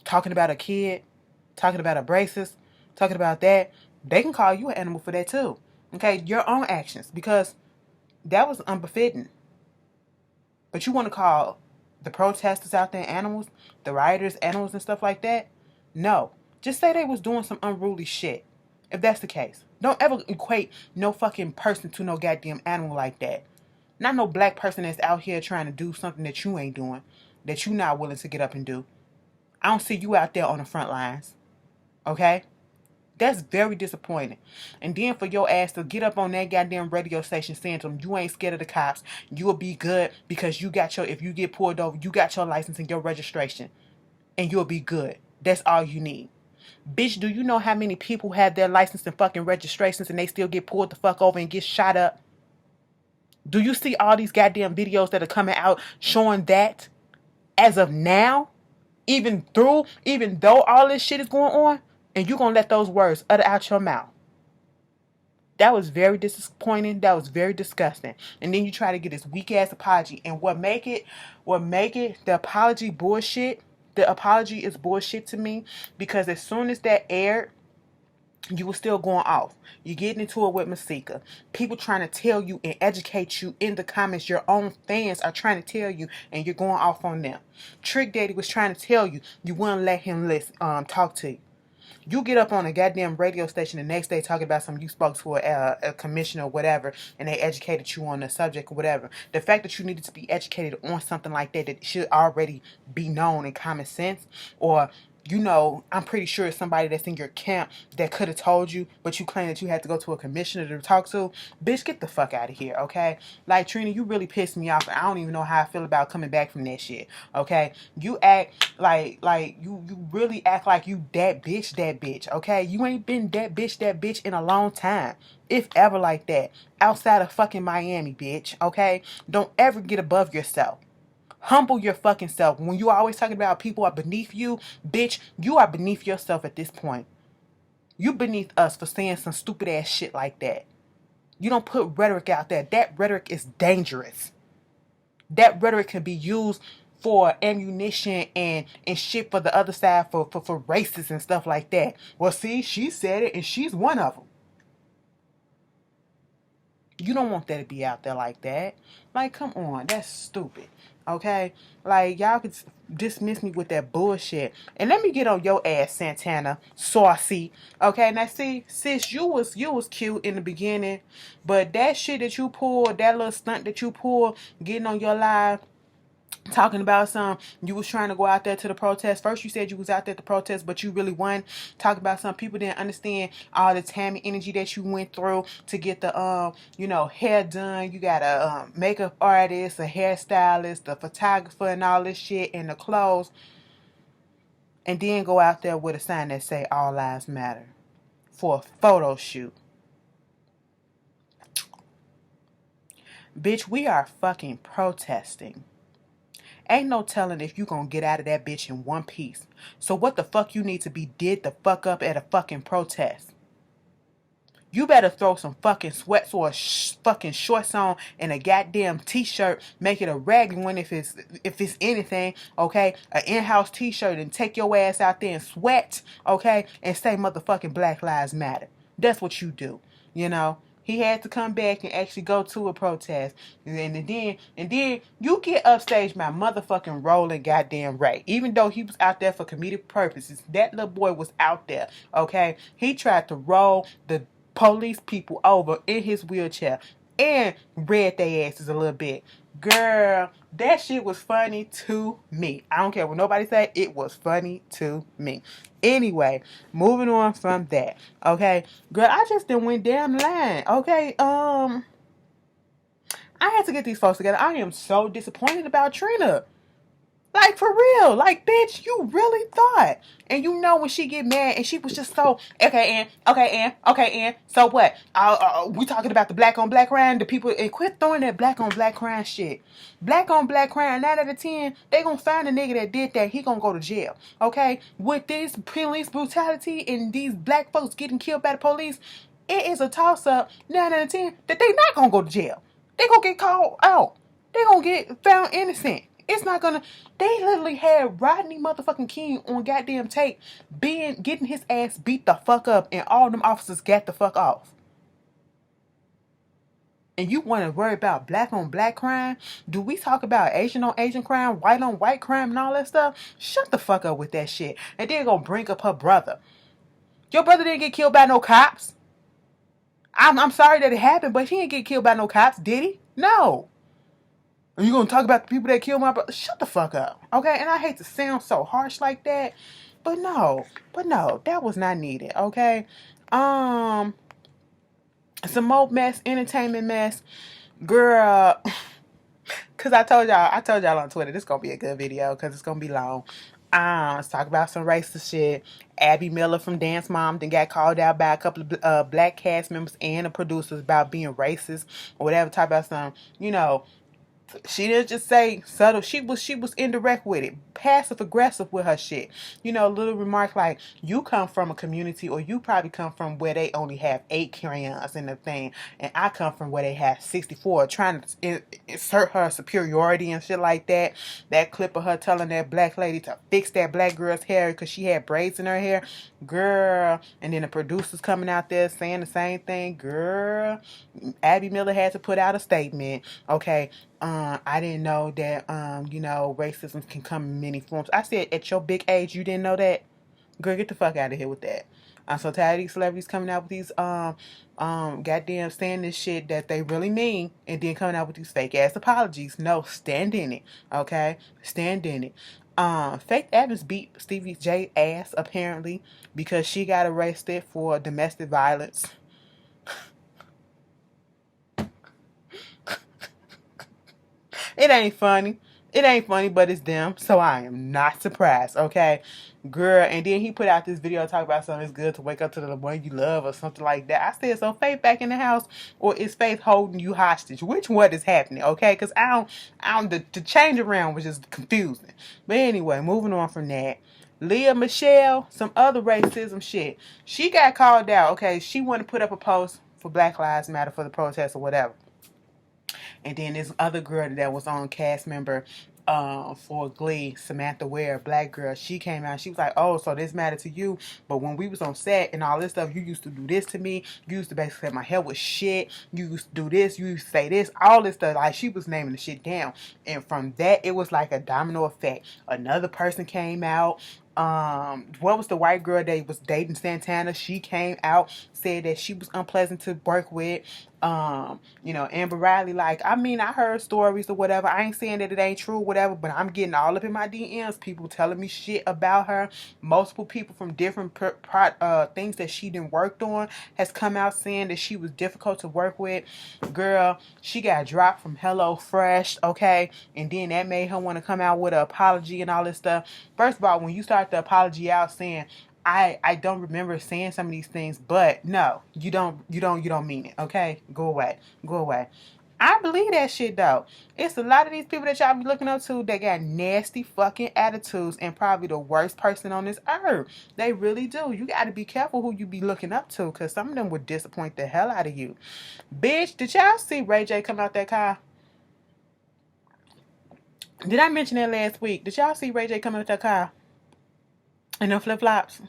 talking about a kid, talking about a braces, talking about that. They can call you an animal for that too. Okay? Your own actions. Because that was unbefitting. But you want to call the protesters out there animals, the rioters animals and stuff like that? No. Just say they was doing some unruly shit. If that's the case. Don't ever equate no fucking person to no goddamn animal like that. Not no black person that's out here trying to do something that you ain't doing, that you not willing to get up and do. I don't see you out there on the front lines. Okay? That's very disappointing. And then for your ass to get up on that goddamn radio station saying to them, you ain't scared of the cops. You will be good because you got your, if you get pulled over, you got your license and your registration. And you'll be good. That's all you need. Bitch, do you know how many people have their license and fucking registrations and they still get pulled the fuck over and get shot up? Do you see all these goddamn videos that are coming out showing that as of now? Even though all this shit is going on? And you gonna let those words utter out your mouth? That was very disappointing. That was very disgusting. And then you try to get this weak ass apology. And what make it the apology bullshit. The apology is bullshit to me because as soon as that aired, you were still going off. You're getting into it with Masika. People trying to tell you and educate you in the comments. Your own fans are trying to tell you, and you're going off on them. Trick Daddy was trying to tell you, you wouldn't let him talk to you. You get up on a goddamn radio station the next day talking about something you spoke to a commissioner or whatever, and they educated you on the subject or whatever. The fact that you needed to be educated on something like that should already be known in common sense, or I'm pretty sure it's somebody that's in your camp that could have told you, but you claim that you had to go to a commissioner to talk to. Bitch, get the fuck out of here, okay? Like, Trina, you really pissed me off, and I don't even know how I feel about coming back from that shit, okay? You act like you really act like you that bitch, okay? You ain't been that bitch in a long time, if ever like that, outside of fucking Miami, bitch, okay? Don't ever get above yourself. Humble your fucking self. When you always talking about people are beneath you, bitch, you are beneath yourself at this point. You beneath us for saying some stupid ass shit like that. You don't put rhetoric out there. That rhetoric is dangerous. That rhetoric can be used for ammunition and shit for the other side for racists and stuff like that. Well, see, she said it and she's one of them. You don't want that to be out there like that. Like, come on. That's stupid. Okay? Like, y'all could dismiss me with that bullshit. And let me get on your ass, Santana. Saucy. Okay? Now, see, sis, you was cute in the beginning. But that shit that you pulled, that little stunt that you pulled, getting on your live, talking about you was trying to go out there to the protest. First you said you was out there to protest, but you really won. Talk about some people didn't understand all the time and energy that you went through to get the hair done. You got a makeup artist, a hairstylist, a photographer, and all this shit, and the clothes, and then go out there with a sign that say all lives matter for a photo shoot. Bitch, we are fucking protesting. Ain't no telling if you gonna get out of that bitch in one piece. So what the fuck you need to be did the fuck up at a fucking protest? You better throw some fucking sweats or fucking shorts on and a goddamn t-shirt. Make it a raggedy one if it's anything, okay? An in-house t-shirt, and take your ass out there and sweat, okay? And say motherfucking Black Lives Matter. That's what you do, He had to come back and actually go to a protest. And then you get upstage my motherfucking rolling goddamn Ray. Even though he was out there for comedic purposes, that little boy was out there, okay? He tried to roll the police people over in his wheelchair and read their asses a little bit. Girl, that shit was funny to me. I don't care what nobody say, it was funny to me. Anyway, moving on from that. Okay, girl, I just done went down the line. Okay, I had to get these folks together. I am so disappointed about Trina. Like, for real. Like, bitch, you really thought. And when she get mad and she was just so, okay, and, so what? We talking about the black on black crime? The people, and quit throwing that black on black crime shit. Black on black crime, 9 out of 10, they gonna find a nigga that did that. He gonna go to jail, okay? With this police brutality and these black folks getting killed by the police, it is a toss-up, 9 out of 10, that they not gonna go to jail. They gonna get called out. They gonna get found innocent. It's not gonna. They literally had Rodney motherfucking King on goddamn tape, getting his ass beat the fuck up, and all them officers got the fuck off. And you want to worry about black on black crime? Do we talk about Asian on Asian crime, white on white crime, and all that stuff? Shut the fuck up with that shit. And then gonna bring up her brother. Your brother didn't get killed by no cops. I'm sorry that it happened, but he didn't get killed by no cops, did he? No. Are you gonna talk about the people that killed my brother? Shut the fuck up, okay? And I hate to sound so harsh like that, but no, that was not needed, okay? Some more mess, entertainment mess, girl. Cause I told y'all on Twitter this gonna be a good video because it's gonna be long. Let's talk about some racist shit. Abby Miller from Dance Mom then got called out by a couple of black cast members and the producers about being racist or whatever. Talk about some, She didn't just say subtle. She was indirect with it, passive aggressive with her shit. You know, little remark like, "You come from a community, or you probably come from where they only have 8 crayons in the thing, and I come from where they have 64." Trying to insert her superiority and shit like that. That clip of her telling that black lady to fix that black girl's hair because she had braids in her hair, girl. And then the producers coming out there saying the same thing, girl. Abby Miller had to put out a statement. Okay, I didn't know that, racism can come in many forms. I said, at your big age, you didn't know that? Girl, get the fuck out of here with that. I'm so tired of these celebrities coming out with these, goddamn saying this shit that they really mean, and then coming out with these fake ass apologies. No, stand in it, okay? Stand in it. Faith Evans beat Stevie J ass, apparently, because she got arrested for domestic violence. It ain't funny. It ain't funny, but it's them. So I am not surprised, okay? Girl, and then he put out this video talking about something it's good to wake up to the one you love or something like that. I said, so Faith back in the house, or is Faith holding you hostage? Which one is happening, okay? Because the change around was just confusing. But anyway, moving on from that. Leah Michelle, some other racism shit. She got called out, okay? She wanted to put up a post for Black Lives Matter for the protest or whatever. And then this other girl that was on cast member for Glee, Samantha Ware, black girl, she came out. She was like, "Oh, so this mattered to you? But when we was on set and all this stuff, you used to do this to me. You used to basically say my hair was shit. You used to do this. You used to say this. All this stuff." Like, she was naming the shit down. And from that, it was like a domino effect. Another person came out. What was the white girl that was dating Santana? She came out, said that she was unpleasant to work with. Amber Riley, like, I mean, I heard stories or whatever. I ain't saying that it ain't true, whatever, but I'm getting all up in my DMs, people telling me shit about her. Multiple people from different things that she done worked on has come out saying that she was difficult to work with. Girl, she got dropped from Hello Fresh, okay? And then that made her want to come out with an apology and all this stuff. First of all, when you start the apology out saying, I don't remember saying some of these things, but no, you don't mean it, okay? Go away. I believe that shit though. It's a lot of these people that y'all be looking up to that got nasty fucking attitudes and probably the worst person on this earth. They really do. You got to be careful who you be looking up to, because some of them would disappoint the hell out of you. Bitch, did y'all see Ray J come out that car? Did I mention that last week? Did y'all see Ray J come out that car? And them flip-flops?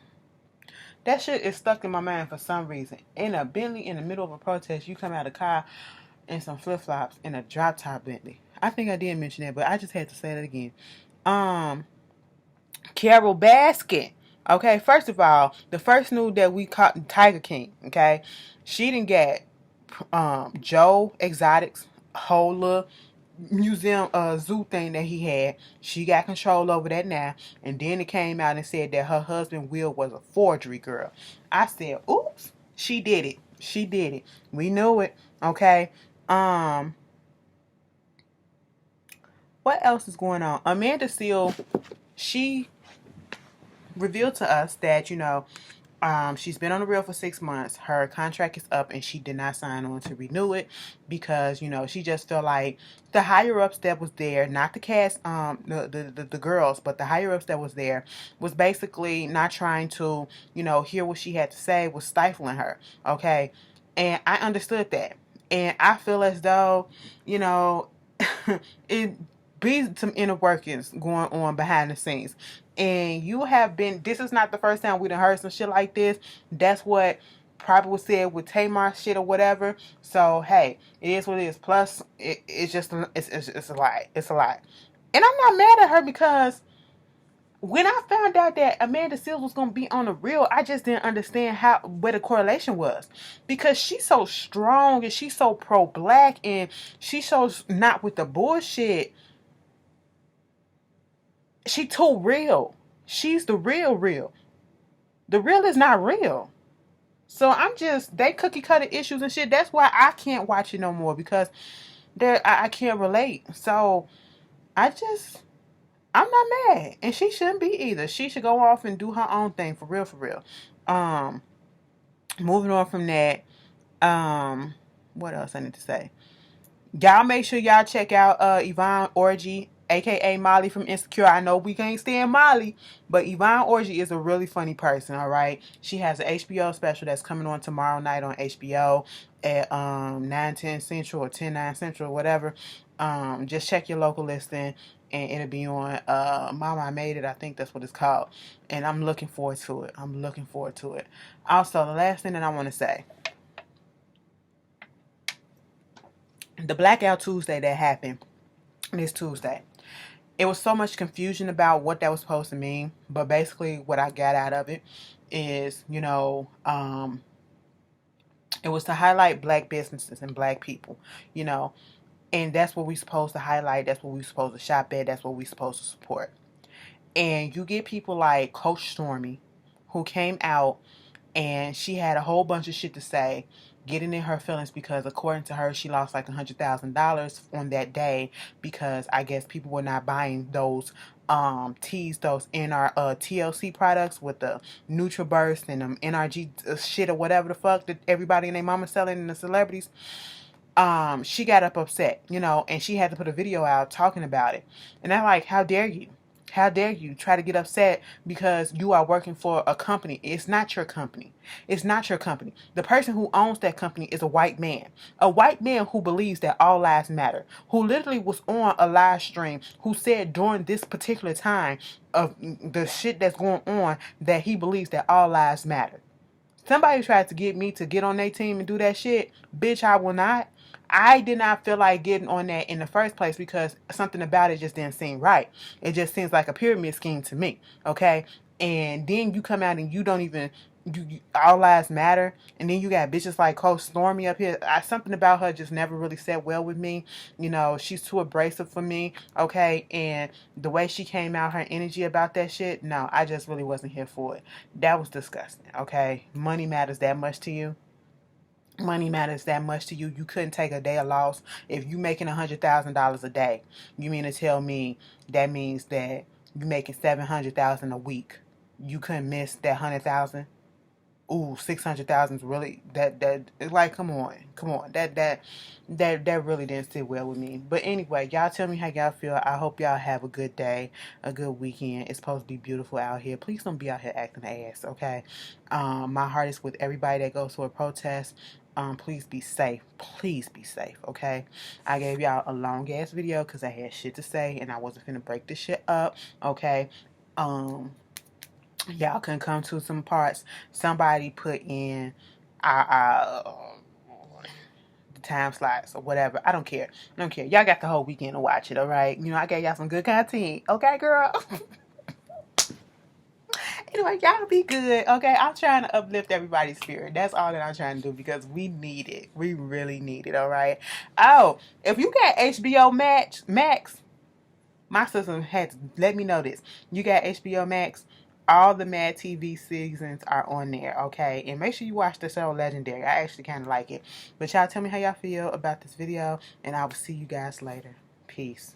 That shit is stuck in my mind for some reason. In a Bentley, in the middle of a protest, you come out of the car in some flip-flops in a drop-top Bentley. I think I did mention that, but I just had to say that again. Carol Baskin. Okay, first of all, the first news that we caught Tiger King, okay? She didn't get Joe Exotic's whole little museum zoo thing that he had. She got control over that now. And then it came out and said that her husband Will was a forgery, girl. I said, oops, she did it. We knew it. Okay. What else is going on? Amanda Seale, she revealed to us that, she's been on the reel for 6 months. Her contract is up and she did not sign on to renew it because, she just felt like the higher ups that was there, not the cast, the girls, but the higher ups that was there was basically not trying to, hear what she had to say, was stifling her. Okay. And I understood that. And I feel as though, it be some inner workings going on behind the scenes. And you have been, this is not the first time we done heard some shit like this. That's what probably was said with Tamar shit or whatever. So, hey, it is what it is. Plus, it's just, it's a lie. It's a lie. And I'm not mad at her because when I found out that Amanda Seales was going to be on the reel, I just didn't understand where the correlation was. Because she's so strong and she's so pro-black and she shows not with the bullshit. She too real. She's the real. The real is not real. So they cookie cutter issues and shit. That's why I can't watch it no more because I can't relate. So I'm not mad. And she shouldn't be either. She should go off and do her own thing for real. Moving on from that. What else I need to say? Y'all make sure y'all check out Yvonne Orgy, aka Molly from Insecure. I know we can't stand Molly, but Yvonne Orgy is a really funny person, all right? She has an HBO special that's coming on tomorrow night on HBO at 9:10 Central or 10:09 Central, whatever. Just check your local listing and it'll be on Mama I Made It, I think that's what it's called. And I'm looking forward to it. I'm looking forward to it. Also, the last thing that I want to say, the Blackout Tuesday that happened this Tuesday. It was so much confusion about what that was supposed to mean, but basically what I got out of it is, it was to highlight black businesses and black people, you know, and that's what we're supposed to highlight. That's what we're supposed to shop at. That's what we're supposed to support. And you get people like Coach Stormy, who came out and she had a whole bunch of shit to say, getting in her feelings because according to her she lost like $100,000 on that day because I guess people were not buying those teas, those NR TLC products with the NutriBurst and NRG shit or whatever the fuck that everybody and their mama selling and the celebrities. She got upset, and she had to put a video out talking about it. And I'm like, how dare you? How dare you try to get upset because you are working for a company? It's not your company. It's not your company. The person who owns that company is a white man. A white man who believes that all lives matter. Who literally was on a live stream who said during this particular time of the shit that's going on that he believes that all lives matter. Somebody tried to get me to get on their team and do that shit. Bitch, I will not. I did not feel like getting on that in the first place because something about it just didn't seem right. It just seems like a pyramid scheme to me. Okay? And then you come out and you don't even all lives matter, and then you got bitches like Coach Stormy up here. Something about her just never really sat well with me. She's too abrasive for me. Okay, and the way she came out, her energy about that shit, no, I just really wasn't here for it. That was disgusting. Okay, money matters that much to you. Money matters that much to you. You couldn't take a day of loss. If you making $100,000 a day, you mean to tell me that means that you making $700,000 a week? You couldn't miss that 100,000? Ooh, 600,000 is really that like come on. That really didn't sit well with me. But anyway, y'all tell me how y'all feel. I hope y'all have a good day, a good weekend. It's supposed to be beautiful out here. Please don't be out here acting ass, okay? My heart is with everybody that goes to a protest. Please be safe. Please be safe, okay? I gave y'all a long ass video because I had shit to say and I wasn't finna break this shit up, okay? Y'all can come to some parts. Somebody put in the time slots or whatever. I don't care. Y'all got the whole weekend to watch it, all right? I gave y'all some good content. Okay, girl? Anyway, y'all be good, okay? I'm trying to uplift everybody's spirit. That's all that I'm trying to do because we need it. We really need it, all right? Oh, if you got HBO Max, my sister had to let me know this. You got HBO Max. All the Mad TV seasons are on there, okay? And make sure you watch the show Legendary. I actually kind of like it. But y'all tell me how y'all feel about this video, and I will see you guys later. Peace.